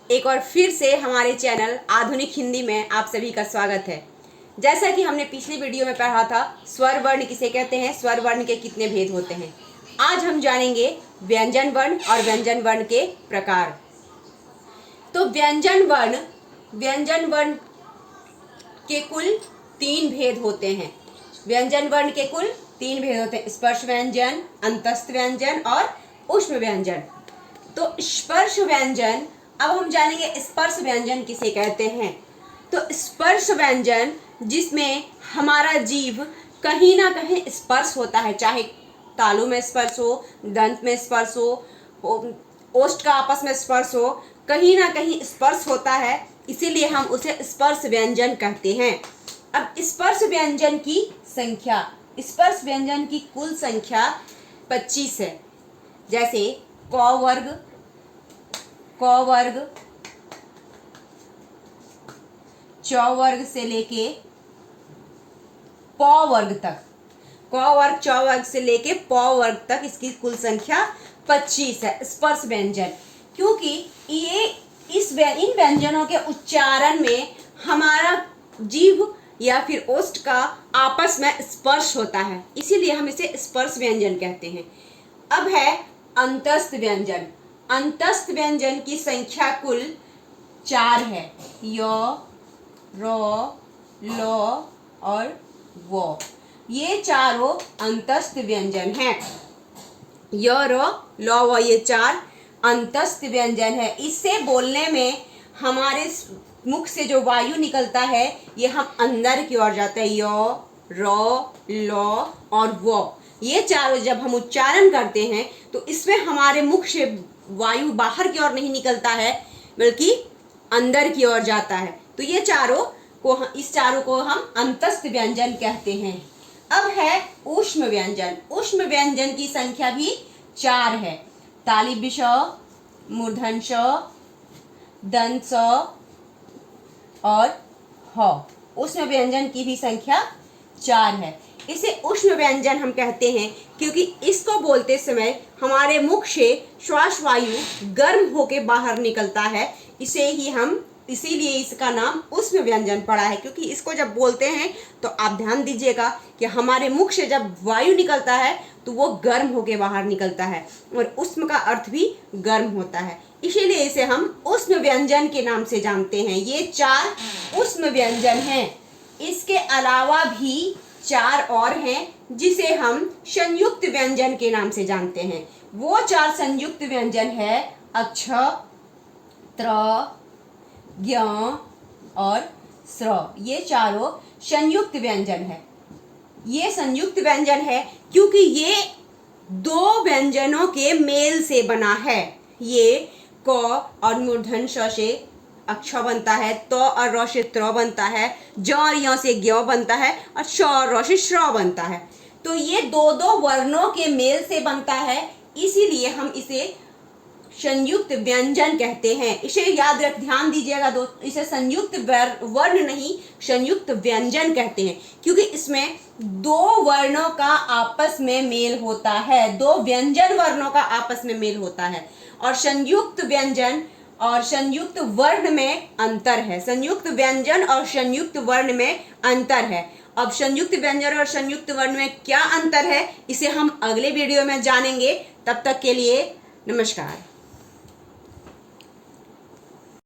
एक और फिर से हमारे चैनल आधुनिक हिंदी में आप सभी का स्वागत है। जैसा कि हमने पिछली वीडियो में पढ़ा था, स्वर वर्ण किसे कहते हैं, स्वर वर्ण के कितने भेद होते हैं। आज हम जानेंगे व्यंजन वर्ण और व्यंजन वर्ण के प्रकार। तो व्यंजन वर्ण के कुल 3 भेद होते हैं। व्यंजन वर्ण के कुल 3 भेद होते हैं: स्पर्श व्यंजन, अंतस्थ व्यंजन और ऊष्म व्यंजन। तो स्पर्श व्यंजन, अब हम जानेंगे स्पर्श व्यंजन किसे कहते हैं। तो स्पर्श व्यंजन जिसमें हमारा जीव कहीं ना कहीं स्पर्श होता है, चाहे तालु में स्पर्श हो, दंत में स्पर्श हो, ओष्ठ का आपस में स्पर्श हो, कहीं ना कहीं स्पर्श होता है, इसीलिए हम उसे स्पर्श व्यंजन कहते हैं। अब स्पर्श व्यंजन की संख्या, स्पर्श व्यंजन की कुल संख्या 25 है। जैसे क वर्ग, च वर्ग से लेके प वर्ग तक, क वर्ग च वर्ग से लेके प वर्ग तक इसकी कुल संख्या 25 है स्पर्श व्यंजन। क्योंकि ये इन व्यंजनों के उच्चारण में हमारा जीभ या फिर ओष्ठ का आपस में स्पर्श होता है, इसीलिए हम इसे स्पर्श व्यंजन कहते हैं। अब है अंतस्थ व्यंजन। अंतस्थ व्यंजन की संख्या कुल 4 है: य, र, ल और व। ये चारों अंतस्थ व्यंजन हैं। य, र, ल, व ये 4 अंतस्थ व्यंजन है। इससे बोलने में हमारे मुख से जो वायु निकलता है ये हम अंदर की ओर जाता है। य, र, ल और व, ये चारों जब हम उच्चारण करते हैं तो इसमें हमारे मुख से वायु बाहर की ओर नहीं निकलता है, बल्कि अंदर की ओर जाता है। तो ये इस चारों को हम अंतस्थ व्यंजन कहते हैं। अब है ऊष्म व्यंजन। ऊष्म व्यंजन की संख्या भी 4 है: तालव्य श, मूर्धन्य श, दंत स और ह। ऊष्म व्यंजन की भी संख्या 4 है। इसे ऊष्म व्यंजन हम कहते हैं क्योंकि इसको बोलते समय हमारे मुख से श्वास वायु गर्म होके बाहर निकलता है। इसीलिए इसका नाम ऊष्म व्यंजन पड़ा है। क्योंकि इसको जब बोलते हैं तो आप ध्यान दीजिएगा कि हमारे मुख से जब वायु निकलता है तो वो गर्म होके बाहर निकलता है, और ऊष्म का अर्थ भी गर्म होता है, इसीलिए इसे हम ऊष्म व्यंजन के नाम से जानते हैं। ये 4 ऊष्म व्यंजन हैं। इसके अलावा भी 4 और हैं जिसे हम संयुक्त व्यंजन के नाम से जानते हैं। वो 4 संयुक्त व्यंजन है अक्ष, त्र, ज्ञ और स्र। ये चारों संयुक्त व्यंजन है। ये संयुक्त व्यंजन है क्योंकि ये 2 व्यंजनों के मेल से बना है। ये क और मूर्धन्य श से अक्ष बनता है, त और र से त्र बनता है, ज और य से ज्ञ बनता है और श और र से श्र बनता है। तो ये 2 वर्णों के मेल से बनता है, इसीलिए हम इसे संयुक्त व्यंजन कहते हैं। इसे ध्यान दीजिएगा दोस्त, इसे संयुक्त वर्ण नहीं संयुक्त व्यंजन कहते हैं क्योंकि इसमें 2 वर्णों का आपस में मेल होता है, 2 व्यंजन वर्णों का आपस में मेल होता है। और संयुक्त व्यंजन और संयुक्त वर्ण में अंतर है। संयुक्त व्यंजन और संयुक्त वर्ण में अंतर है। अब संयुक्त व्यंजन और संयुक्त वर्ण में क्या अंतर है, इसे हम अगले वीडियो में जानेंगे। तब तक के लिए नमस्कार।